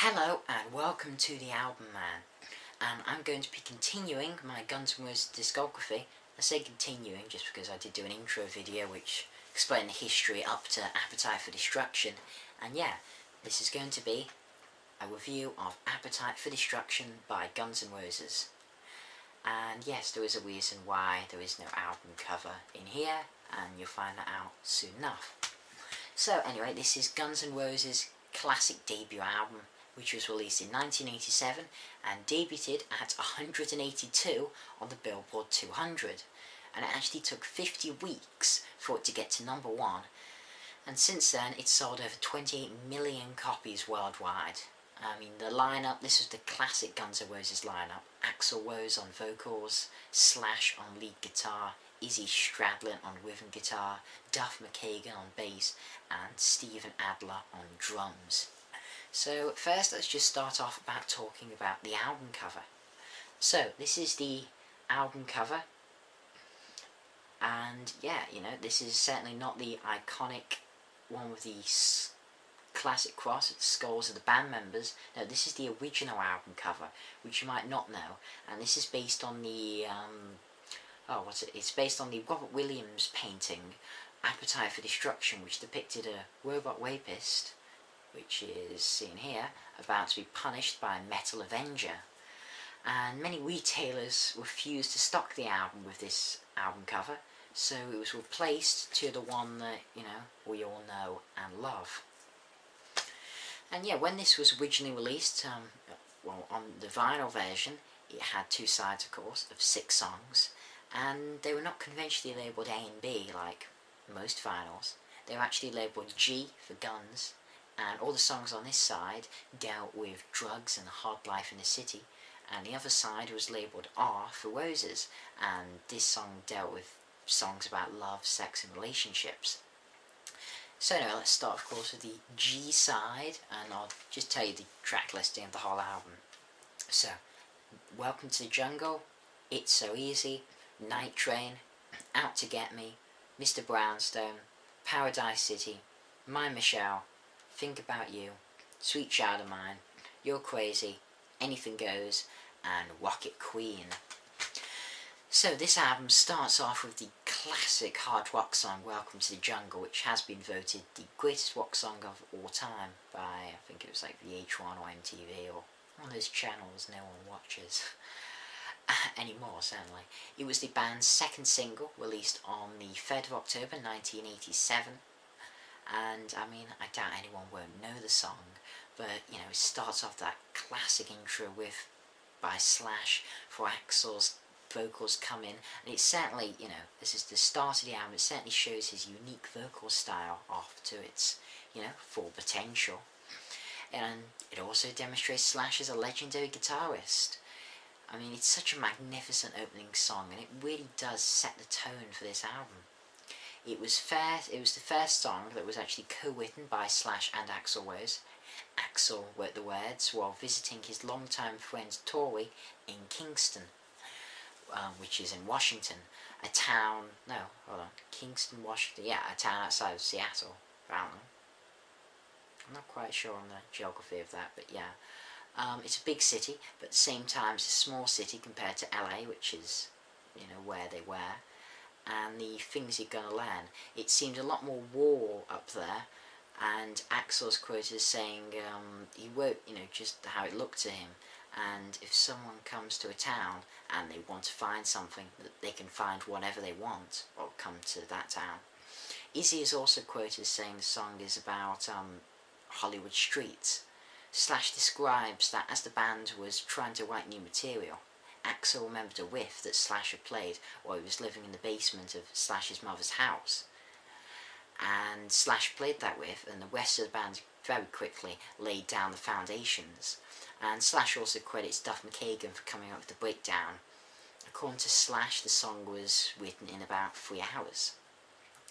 Hello and welcome to the Album Man, and I'm going to be continuing my Guns N' Roses discography. I say continuing just because I did do an intro video which explained the history up to Appetite for Destruction, and yeah, this is going to be a review of Appetite for Destruction by Guns N' Roses. And yes, there is a reason why there is no album cover in here, and you'll find that out soon enough. So anyway, this is Guns N' Roses' classic debut album, which was released in 1987 and debuted at 182 on the Billboard 200, and it actually took 50 weeks for it to get to number 1, and since then it's sold over 28 million copies worldwide. I mean, the lineup, this was the classic Guns N' Roses lineup: Axl Rose on vocals, Slash on lead guitar, Izzy Stradlin on rhythm guitar, Duff McKagan on bass, and Steven Adler on drums. So first let's just start off about talking about the album cover. So this is the album cover, and yeah, you know, this is certainly not the iconic one with the classic cross with the skulls of the band members. No, this is the original album cover, which you might not know, and this is based on the it's based on the Robert Williams painting Appetite for Destruction, which depicted a robot rapist, which is seen here, about to be punished by a metal avenger. And many retailers refused to stock the album with this album cover, so it was replaced to the one that, you know, we all know and love. And yeah, when this was originally released, on the vinyl version, it had two sides, of course, of 6 songs, and they were not conventionally labelled A and B like most vinyls. They were actually labelled G for Guns, and all the songs on this side dealt with drugs and the hard life in the city, and the other side was labelled R for Roses, and this song dealt with songs about love, sex and relationships. So now let's start, of course, with the G side, and I'll just tell you the track listing of the whole album. So, Welcome to the Jungle, It's So Easy, Night Train, Out to Get Me, Mr. Brownstone, Paradise City, My Michelle, Think About You, Sweet Child of Mine, You're Crazy, Anything Goes, and Rocket Queen. So this album starts off with the classic hard rock song Welcome to the Jungle, which has been voted the greatest rock song of all time by, I think it was like VH1 or MTV, or one of those channels no one watches anymore, certainly. It was the band's second single, released on the 3rd of October 1987, and I mean, I doubt anyone won't know the song, but you know, it starts off that classic intro riff by Slash for Axl's vocals come in, and it certainly, you know, this is the start of the album. It certainly shows his unique vocal style off to its, you know, full potential, and it also demonstrates Slash as a legendary guitarist. I mean, it's such a magnificent opening song, and it really does set the tone for this album. It was the first song that was actually co-written by Slash and Axl Rose. Axl wrote the words while visiting his longtime friend Tori in Kingston, which is in Washington, a town, Kingston, Washington, yeah, a town outside of Seattle, apparently. I'm not quite sure on the geography of that, but yeah. It's a big city, but at the same time it's a small city compared to LA, which is, you know, where they were, and the things you're gonna learn. It seemed a lot more war up there, and Axl's quoted as saying he wrote, you know, just how it looked to him, and if someone comes to a town and they want to find something, that they can find whatever they want, or come to that town. Izzy is also quoted as saying the song is about Hollywood streets. Slash describes that as the band was trying to write new material, Axl remembered a riff that Slash had played while he was living in the basement of Slash's mother's house. And Slash played that riff, and the rest of the band very quickly laid down the foundations. And Slash also credits Duff McKagan for coming up with the breakdown. According to Slash, the song was written in about 3 hours.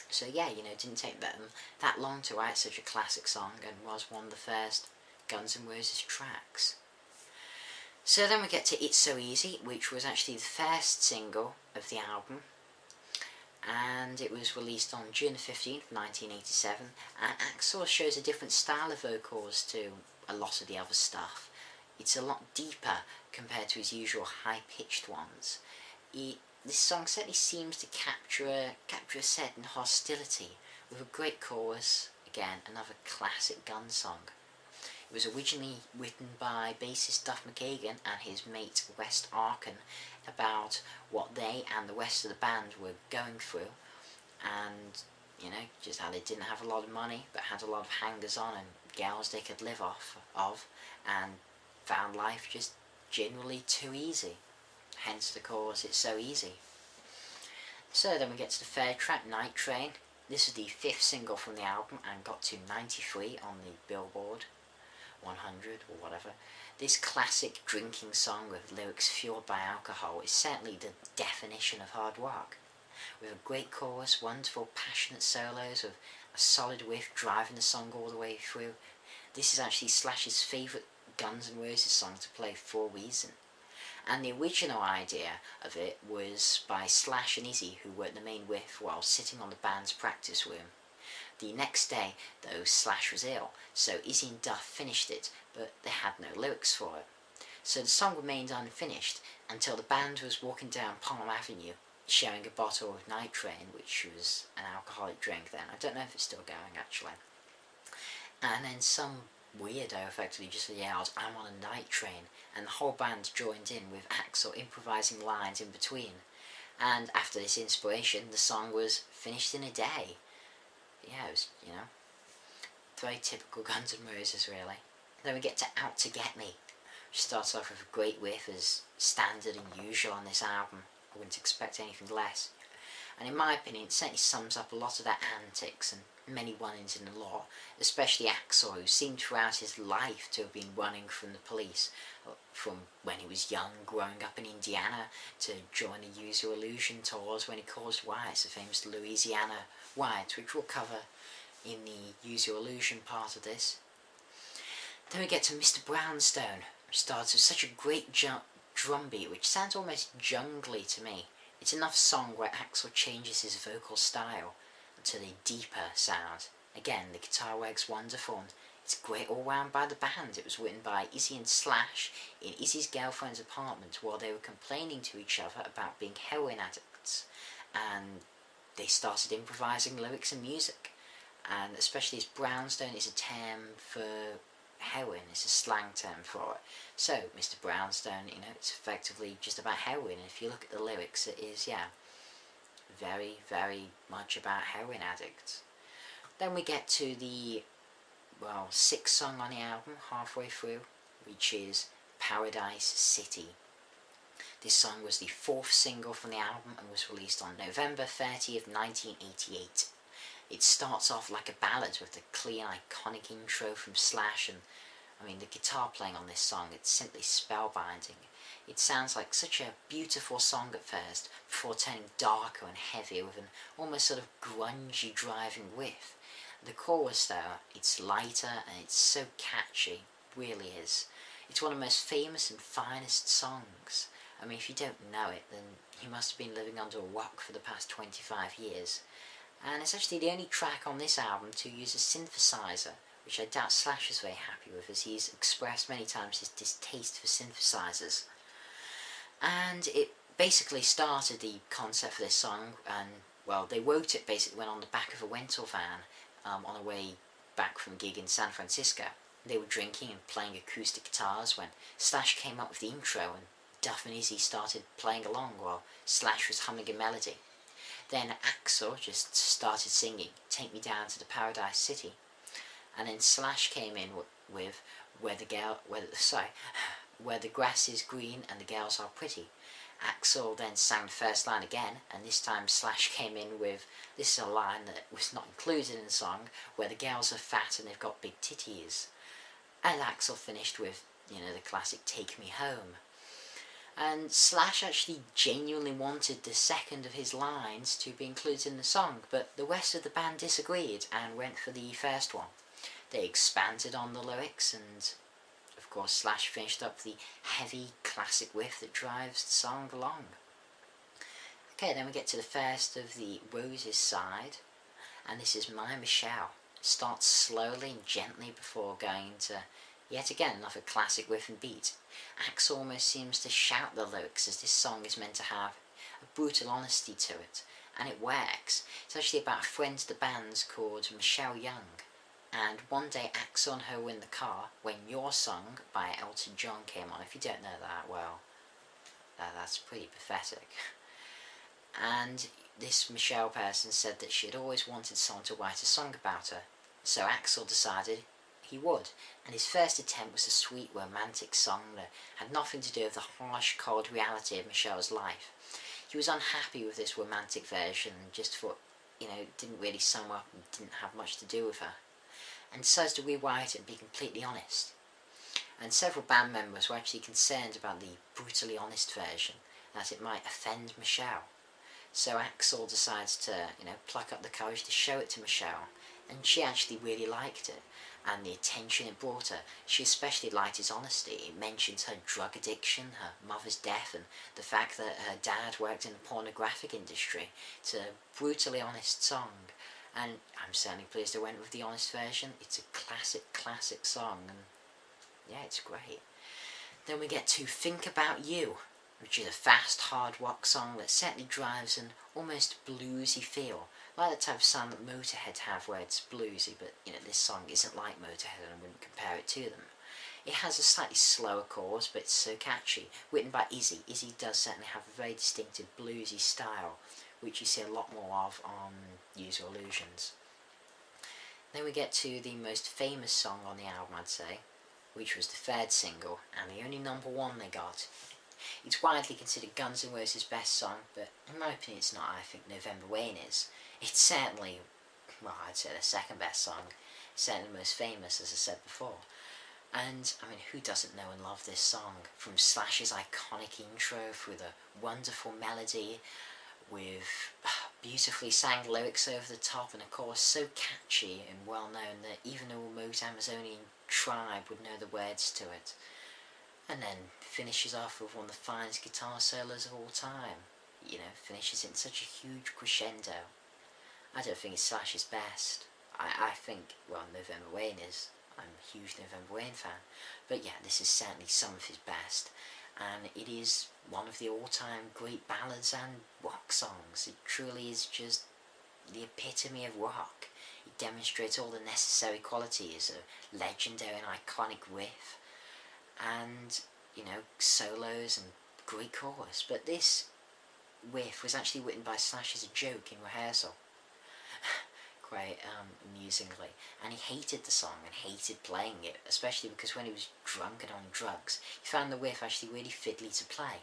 So yeah, you know, it didn't take them that long to write such a classic song, and was one of the first Guns N' Roses tracks. So then we get to It's So Easy, which was actually the first single of the album, and it was released on June 15th, 1987, and Axl shows a different style of vocals to a lot of the other stuff. It's a lot deeper compared to his usual high-pitched ones. This song certainly seems to capture a certain hostility with a great chorus. Again, another classic Gun song. It was originally written by bassist Duff McKagan and his mate West Arkin about what they and the rest of the band were going through, and just how they didn't have a lot of money but had a lot of hangers-on and gals they could live off of, and found life just generally too easy. Hence the chorus, it's so easy. So then we get to the third track, Night Train. This is the 5th single from the album and got to 93 on the Billboard 100 or whatever. This classic drinking song with lyrics fueled by alcohol is certainly the definition of hard rock. With a great chorus, wonderful passionate solos, with a solid riff driving the song all the way through. This is actually Slash's favourite Guns N' Roses song to play for a reason. And the original idea of it was by Slash and Izzy, who wrote the main riff while sitting on the band's practice room. The next day, though, Slash was ill, so Izzy and Duff finished it, but they had no lyrics for it. So the song remained unfinished until the band was walking down Palm Avenue, sharing a bottle of Night Train, which was an alcoholic drink then. I don't know if it's still going, actually. And then some weirdo effectively just yelled, "I'm on a night train," and the whole band joined in with Axl improvising lines in between. And after this inspiration, the song was finished in a day. Yeah, it was, very typical Guns N' Roses, really. Then we get to Out to Get Me, which starts off with a great riff as standard and usual on this album. I wouldn't expect anything less. And in my opinion, it certainly sums up a lot of their antics and many run-ins in the law, especially Axl, who seemed throughout his life to have been running from the police, from when he was young, growing up in Indiana, to join the Use Your Illusion tours when he caused riots, the famous Louisiana riots, which we'll cover in the Use Your Illusion part of this. Then we get to Mr. Brownstone, which starts with such a great drum beat, which sounds almost jungly to me. It's another song where Axl changes his vocal style to the deeper sound. Again, the guitar work's wonderful, and it's great all round by the band. It was written by Izzy and Slash in Izzy's girlfriend's apartment while they were complaining to each other about being heroin addicts, and they started improvising lyrics and music. And especially as Brownstone is a term for heroin, it's a slang term for it. So, Mr. Brownstone, it's effectively just about heroin, and if you look at the lyrics, it is, very, very much about heroin addicts. Then we get to the, 6th song on the album, halfway through, which is Paradise City. This song was the 4th single from the album and was released on November 30th, 1988. It starts off like a ballad with a clean, iconic intro from Slash, and the guitar playing on this song, it's simply spellbinding. It sounds like such a beautiful song at first, before turning darker and heavier with an almost sort of grungy driving riff. The chorus though, it's lighter and it's so catchy, really is. It's one of the most famous and finest songs. If you don't know it, then you must have been living under a rock for the past 25 years. And it's actually the only track on this album to use a synthesizer, which I doubt Slash is very happy with, as he's expressed many times his distaste for synthesizers. And it basically started the concept for this song, and they wrote it basically when on the back of a rental van on the way back from a gig in San Francisco. They were drinking and playing acoustic guitars when Slash came up with the intro, and Duff and Izzy started playing along while Slash was humming a melody. Then Axl just started singing "Take Me Down to the Paradise City," and then Slash came in with where the grass is green and the girls are pretty. Axl then sang the first line again, and this time Slash came in with, this is a line that was not included in the song, where the girls are fat and they've got big titties. And Axl finished with, the classic "Take Me Home." And Slash actually genuinely wanted the second of his lines to be included in the song, but the rest of the band disagreed and went for the first one. They expanded on the lyrics, and of course Slash finished up the heavy classic riff that drives the song along. Okay, then we get to the first of the Roses side, and this is My Michelle. It starts slowly and gently before going into Yet again, another classic riff and beat. Axl almost seems to shout the lyrics, as this song is meant to have a brutal honesty to it, and it works. It's actually about a friend to the band called Michelle Young, and one day Axl and her were in the car when Your Song by Elton John came on. If you don't know that, well, that's pretty pathetic. And this Michelle person said that she had always wanted someone to write a song about her, so Axl decided he would, and his first attempt was a sweet romantic song that had nothing to do with the harsh, cold reality of Michelle's life. He was unhappy with this romantic version and just thought, it didn't really sum up and didn't have much to do with her, and decided to rewrite it and be completely honest. And several band members were actually concerned about the brutally honest version, that it might offend Michelle. So Axl decides to, pluck up the courage to show it to Michelle, and she actually really liked it, and the attention it brought her. She especially liked his honesty. It mentions her drug addiction, her mother's death, and the fact that her dad worked in the pornographic industry. It's a brutally honest song, and I'm certainly pleased I went with the honest version. It's a classic song, and yeah, it's great. Then we get to Think About You, which is a fast, hard rock song that certainly drives an almost bluesy feel, like the type of sound that Motorhead have where it's bluesy, but this song isn't like Motorhead and I wouldn't compare it to them. It has a slightly slower chorus, but it's so catchy. Written by Izzy. Izzy does certainly have a very distinctive bluesy style, which you see a lot more of on Use Your Illusions. Then we get to the most famous song on the album, I'd say, which was the third single, and the only #1 they got. It's widely considered Guns N' Roses' best song, but in my opinion it's not. I think November Rain is. It's certainly, I'd say the second best song. It's certainly the most famous, as I said before. And, who doesn't know and love this song? From Slash's iconic intro, through the wonderful melody, with beautifully sang lyrics over the top, and of course so catchy and well known that even a remote Amazonian tribe would know the words to it. And then finishes off with one of the finest guitar solos of all time. Finishes in such a huge crescendo. I don't think it's Slash's best. I think, November Rain is. I'm a huge November Rain fan. But yeah, this is certainly some of his best. And it is one of the all-time great ballads and rock songs. It truly is just the epitome of rock. It demonstrates all the necessary qualities, a legendary and iconic riff, and, solos and great chorus. But this riff was actually written by Slash as a joke in rehearsal. Quite amusingly. And he hated the song and hated playing it, especially because when he was drunk and on drugs, he found the riff actually really fiddly to play.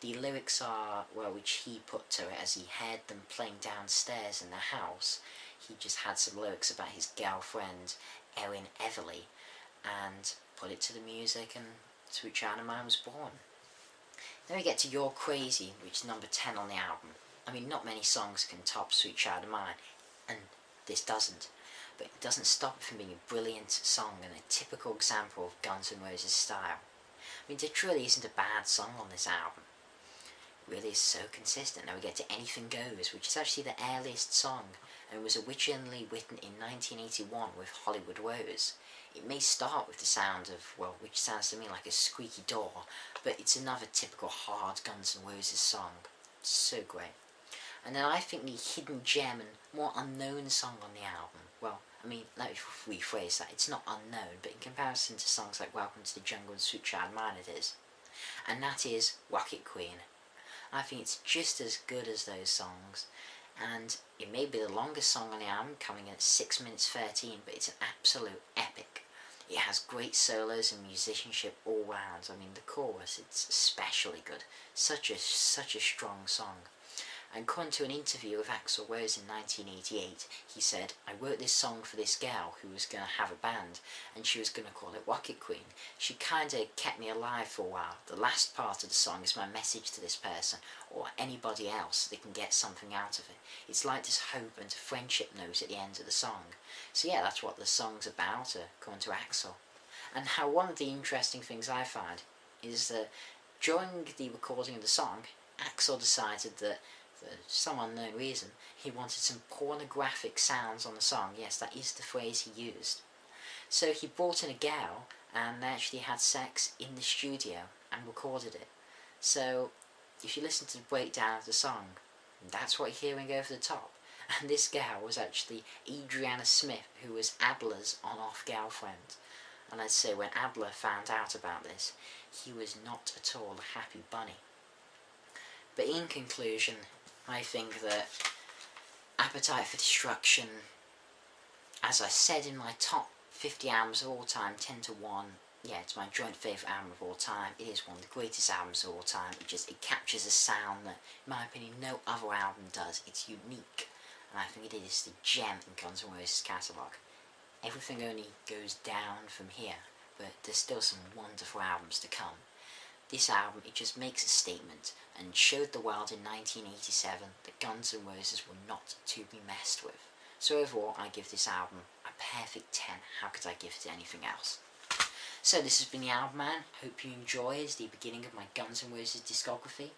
The lyrics are, which he put to it as he heard them playing downstairs in their house. He just had some lyrics about his girlfriend, Erin Everly, and put it to the music, and Sweet Child of Mine was born. Then we get to You're Crazy, which is #10 on the album. Not many songs can top Sweet Child of Mine, and this doesn't. But it doesn't stop it from being a brilliant song and a typical example of Guns N' Roses style. There truly isn't a bad song on this album. It really is so consistent. Now we get to Anything Goes, which is actually the earliest song, and was originally written in 1981 with Hollywood Rose. It may start with the sound of, which sounds to me like a squeaky door, but it's another typical hard Guns N' Roses song. It's so great. And then I think the hidden gem and more unknown song on the album, let me rephrase that, it's not unknown, but in comparison to songs like Welcome to the Jungle and Sweet Child of Mine it is. And that is Rocket Queen. I think it's just as good as those songs, and it may be the longest song on the album, coming in at 6 minutes 13, but it's an absolute epic. It has great solos and musicianship all round. The chorus, it's especially good. Such a strong song. And according to an interview with Axl Rose in 1988, he said, "I wrote this song for this gal who was going to have a band, and she was going to call it Rocket Queen. She kinda kept me alive for a while. The last part of the song is my message to this person, or anybody else, so they can get something out of it. It's like this hope and friendship note at the end of the song." So yeah, that's what the song's about, according to Axl. And how one of the interesting things I find is that during the recording of the song, Axl decided that for some unknown reason, he wanted some pornographic sounds on the song. Yes, that is the phrase he used. So he brought in a gal and they actually had sex in the studio and recorded it. So if you listen to the breakdown of the song, that's what you're hearing over the top. And this gal was actually Adriana Smith, who was Adler's on-off girlfriend. And I'd say when Adler found out about this, he was not at all a happy bunny. But in conclusion, I think that Appetite for Destruction, as I said in my top 50 albums of all time, 10 to 1, yeah, it's my joint favourite album of all time. It is one of the greatest albums of all time. It captures a sound that, in my opinion, no other album does. It's unique, and I think it is the gem in Guns N' Roses' catalogue. Everything only goes down from here, but there's still some wonderful albums to come. This album, it just makes a statement and showed the world in 1987 that Guns N' Roses were not to be messed with. So overall, I give this album a perfect 10. How could I give it anything else? So this has been the Album Man. Hope you enjoyed the beginning of my Guns N' Roses discography,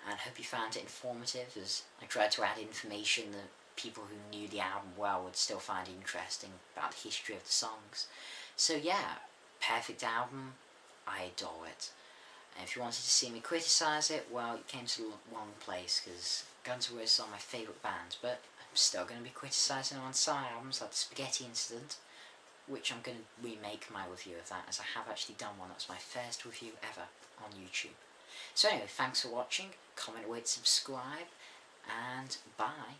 and hope you found it informative, as I tried to add information that people who knew the album well would still find interesting about the history of the songs. So yeah, perfect album. I adore it. And if you wanted to see me criticise it, well, you came to the wrong place, because Guns N' Roses are my favourite band, but I'm still going to be criticising on some albums like the Spaghetti Incident, which I'm going to remake my review of that, as I have actually done one. That was my first review ever on YouTube. So anyway, thanks for watching, comment, rate, subscribe, and bye.